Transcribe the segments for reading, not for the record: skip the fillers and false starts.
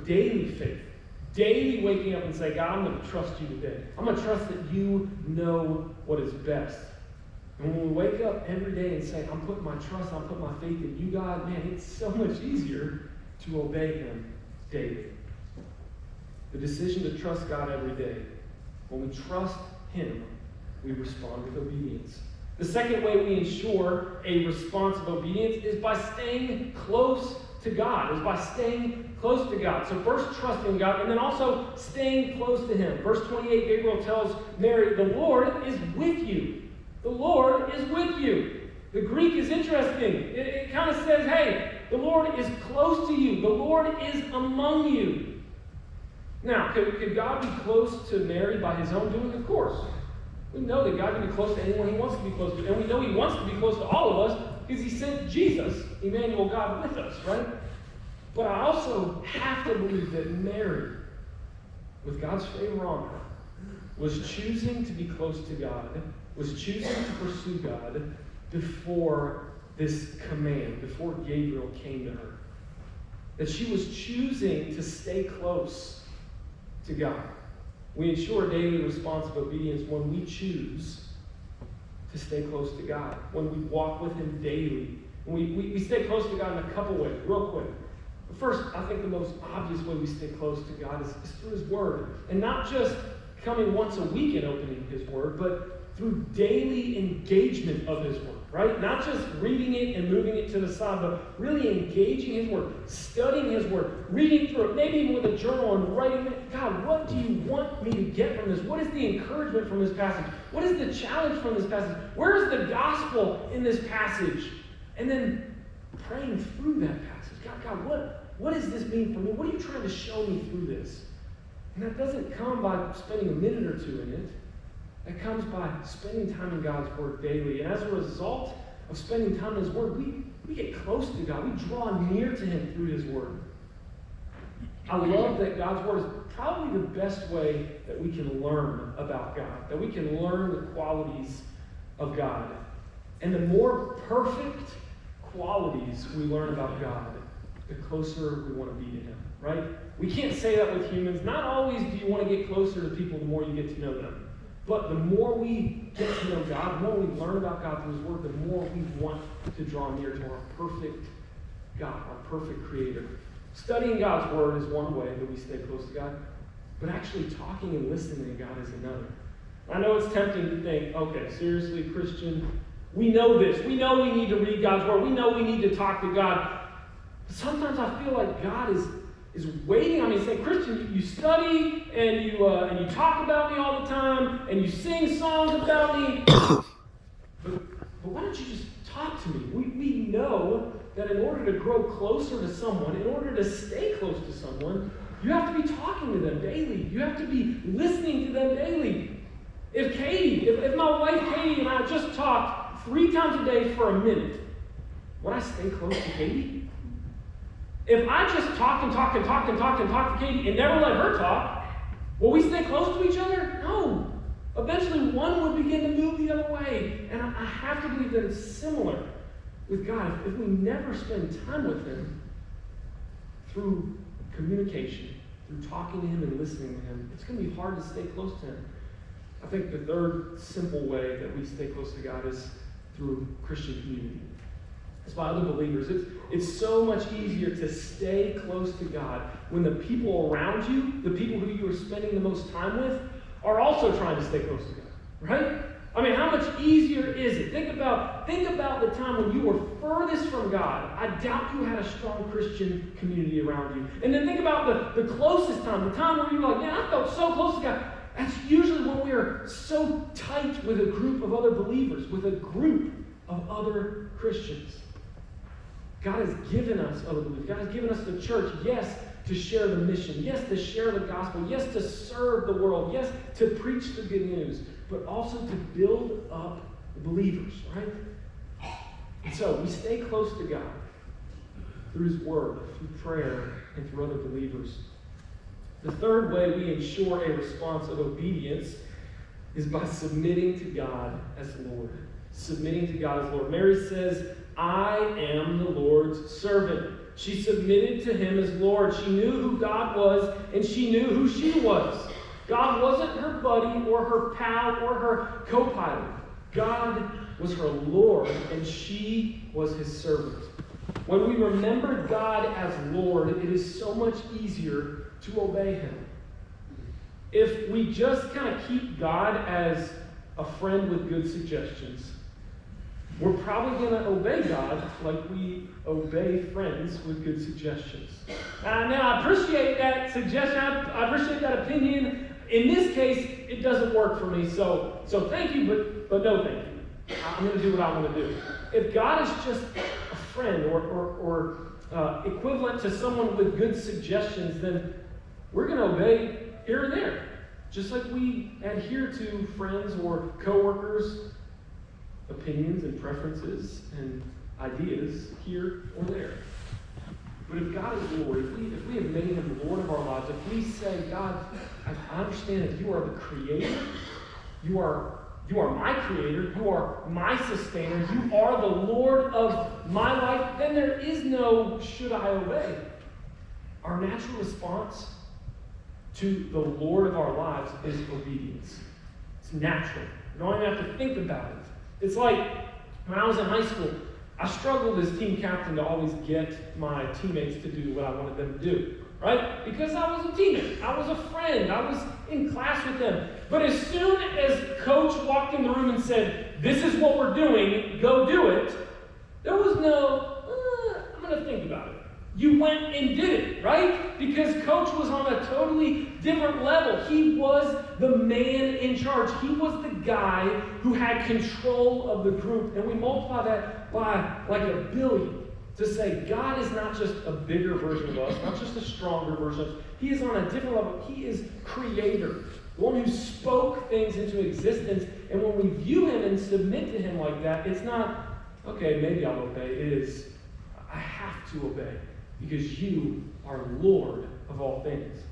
daily faith. Daily waking up and saying, God, I'm going to trust you today. I'm going to trust that you know what is best. And when we wake up every day and say, I'm putting my trust, I'm putting my faith in you, God, man, it's so much easier to obey him daily. The decision to trust God every day. When we trust him, we respond with obedience. The second way we ensure a response of obedience is by staying close to God, is by staying close to God. So first trusting God, and then also staying close to him. Verse 28, Gabriel tells Mary, the Lord is with you. The Lord is with you. The Greek is interesting. It kind of says, hey, the Lord is close to you. The Lord is among you. Now, could God be close to Mary by his own doing? Of course. We know that God can be close to anyone he wants to be close to. And we know he wants to be close to all of us because he sent Jesus, Emmanuel, God with us, right? But I also have to believe that Mary, with God's favor on her, was choosing to be close to God, was choosing to pursue God before this command, before Gabriel came to her. That she was choosing to stay close to God. We ensure a daily response of obedience when we choose to stay close to God, when we walk with him daily. We stay close to God in a couple ways, real quick. First, I think the most obvious way we stay close to God is through his word. And not just coming once a week and opening his word, but through daily engagement of his word, right? Not just reading it and moving it to the side, but really engaging his word, studying his word, reading through it, maybe even with a journal and writing it. God, what do you want me to get from this? What is the encouragement from this passage? What is the challenge from this passage? Where is the gospel in this passage? And then praying through that passage. God, what does this mean for me? What are you trying to show me through this? And that doesn't come by spending a minute or two in it. That comes by spending time in God's word daily. And as a result of spending time in his word, we get close to God. We draw near to him through his word. I love that God's word is probably the best way that we can learn about God, that we can learn the qualities of God. And the more perfect qualities we learn about God, the closer we want to be to him, right? We can't say that with humans. Not always do you want to get closer to people the more you get to know them. But the more we get to know God, the more we learn about God through his word, the more we want to draw near to our perfect God, our perfect creator. Studying God's word is one way that we stay close to God, but actually talking and listening to God is another. I know it's tempting to think, okay, seriously, Christian, we know this. We know we need to read God's word. We know we need to talk to God. But sometimes I feel like God is waiting on me, saying, Christian, you study and you talk about me all the time and you sing songs about me. but why don't you just talk to me? We know that in order to grow closer to someone, in order to stay close to someone, you have to be talking to them daily. You have to be listening to them daily. If my wife Katie and I just talked 3 times a day for a minute, would I stay close to Katie? If I just talk to Katie and never let her talk, will we stay close to each other? No. Eventually one would begin to move the other way. And I have to believe that it's similar with God. If we never spend time with him through communication, through talking to him and listening to him, it's going to be hard to stay close to him. I think the third simple way that we stay close to God is through Christian community. It's by other believers. It's so much easier to stay close to God when the people around you, the people who you are spending the most time with, are also trying to stay close to God, right? I mean, how much easier is it? Think about the time when you were furthest from God. I doubt you had a strong Christian community around you. And then think about the closest time, the time where you were like, man, I felt so close to God. That's usually when we are so tight with a group of other believers, with a group of other Christians. God has given us other believers. God has given us the church, yes, to share the mission. Yes, to share the gospel. Yes, to serve the world. Yes, to preach the good news. But also to build up the believers, right? And so we stay close to God through his word, through prayer, and through other believers. The third way we ensure a response of obedience is by submitting to God as Lord. Submitting to God as Lord. Mary says, I am the Lord's servant. She submitted to him as Lord. She knew who God was, and she knew who she was. God wasn't her buddy or her pal or her co-pilot. God was her Lord, and she was his servant. When we remember God as Lord, it is so much easier to obey him. If we just kind of keep God as a friend with good suggestions, we're probably going to obey God like we obey friends with good suggestions. Now, I appreciate that suggestion. I appreciate that opinion. In this case, it doesn't work for me, so thank you, but no thank you. I'm going to do what I want to do. If God is just a friend or equivalent to someone with good suggestions, then we're going to obey here and there, just like we adhere to friends or coworkers' opinions and preferences and ideas here or there. But if God is Lord, if we have made him Lord of our lives, if we say, God, I understand that you are the creator, you are my creator, you are my sustainer, you are the Lord of my life, then there is no should I obey. Our natural response to the Lord of our lives is obedience. It's natural. You don't even have to think about it. It's like when I was in high school, I struggled as team captain to always get my teammates to do what I wanted them to do, right? Because I was a teammate, I was a friend, I was in class with them. But as soon as coach walked in the room and said, this is what we're doing, go do it, there was no, I'm going to think about it. You went and did it, right? Because coach was on a totally different level. He was the man in charge. He was the guy who had control of the group. And we multiply that by like 1 billion to say God is not just a bigger version of us, not just a stronger version of us. He is on a different level. He is creator, the one who spoke things into existence. And when we view him and submit to him like that, it's not, okay, maybe I'll obey. It is, I have to obey. Because you are Lord of all things.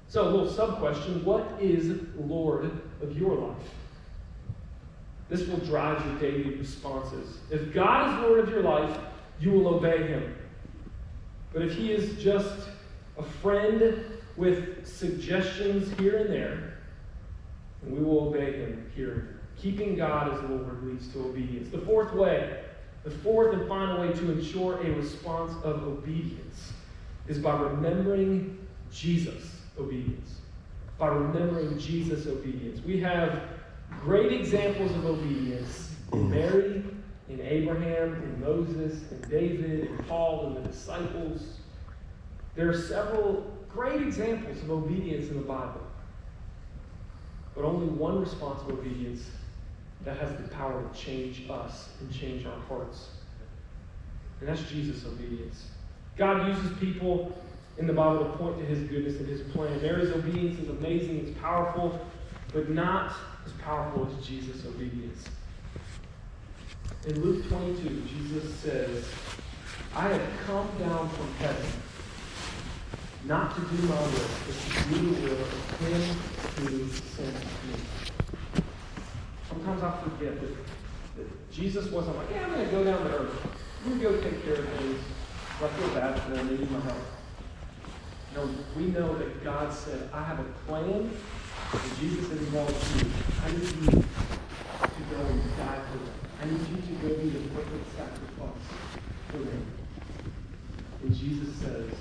So, a little sub-question. What is Lord of your life? This will drive your daily responses. If God is Lord of your life, you will obey him. But if he is just a friend with suggestions here and there, then we will obey him here and there. Keeping God as Lord leads to obedience. The fourth way, the fourth and final way to ensure a response of obedience is by remembering Jesus' obedience. By remembering Jesus' obedience. We have great examples of obedience in Mary, in Abraham, in Moses, in David, in Paul, and the disciples. There are several great examples of obedience in the Bible. But only one response of obedience that has the power to change us and change our hearts. And that's Jesus' obedience. God uses people in the Bible to point to his goodness and his plan. Mary's obedience is amazing, it's powerful, but not as powerful as Jesus' obedience. In Luke 22, Jesus says, I have come down from heaven, not to do my will, but to do the will of him who sent me. Sometimes I forget that Jesus wasn't like, I'm going to go down to earth. I'm going to go take care of things. I feel bad for them. They need my help. No, we know that God said, I have a plan. And Jesus said, I need you to go and die for them. I need you to go be the perfect sacrifice for them. And Jesus says,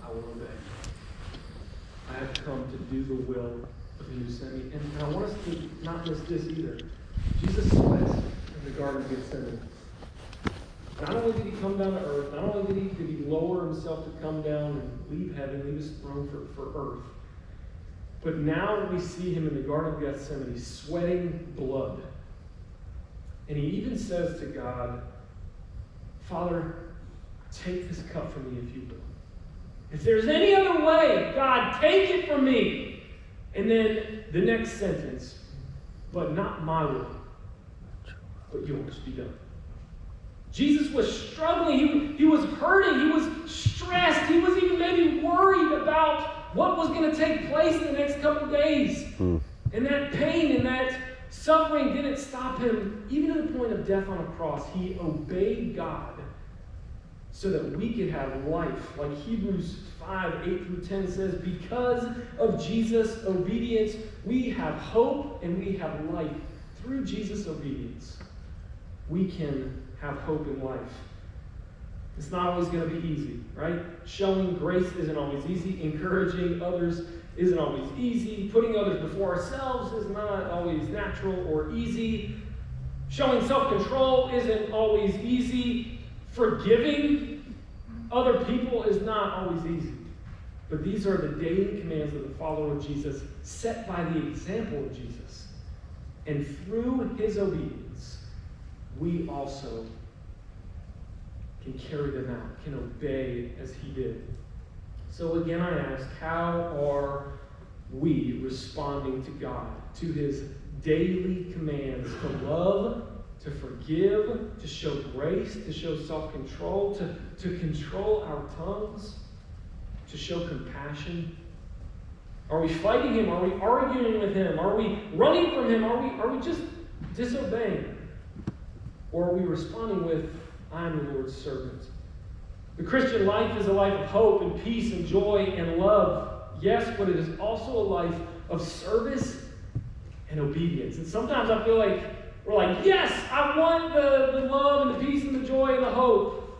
I will obey. I have come to do the will of him who sent me. And I want us to not miss this either. Jesus sweats in the Garden of Gethsemane. Not only did he come down to earth, not only did he lower himself to come down and leave heaven, leave his throne for earth, but now we see him in the Garden of Gethsemane sweating blood. And he even says to God, Father, take this cup from me if you will. If there's any other way, God, take it from me. And then the next sentence, but not my will, but yours be done. Jesus was struggling. He was hurting. He was stressed. He was even maybe worried about what was going to take place in the next couple of days. And that pain and that suffering didn't stop him, even to the point of death on a cross. He obeyed God so that we could have life. Like Hebrews 5, 8 through 10 says, because of Jesus' obedience, we have hope and we have life. Through Jesus' obedience, we can have hope in life. It's not always going to be easy, right? Showing grace isn't always easy. Encouraging others isn't always easy. Putting others before ourselves is not always natural or easy. Showing self-control isn't always easy. Forgiving other people is not always easy. But these are the daily commands of the follower of Jesus, set by the example of Jesus. And through his obedience, we also can carry them out, can obey as he did. So again, I ask, how are we responding to God, to his daily commands to love, to forgive, to show grace, to show self-control, to control our tongues, to show compassion? Are we fighting him? Are we arguing with him? Are we running from him? Are we just disobeying? Or are we responding with, I am the Lord's servant? The Christian life is a life of hope and peace and joy and love. Yes, but it is also a life of service and obedience. And sometimes I feel like we're like, yes, I want the love and the peace and the joy and the hope.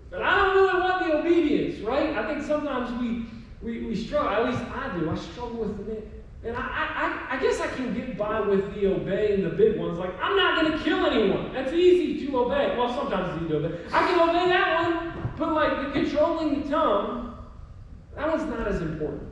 But I don't really want the obedience, right? I think sometimes we struggle. At least I do. I struggle with it. And I guess I can get by with the obeying the big ones. Like, I'm not going to kill anyone. That's easy to obey. Well, sometimes it's easy to obey. I can obey that one. But like the controlling the tongue, that one's not as important.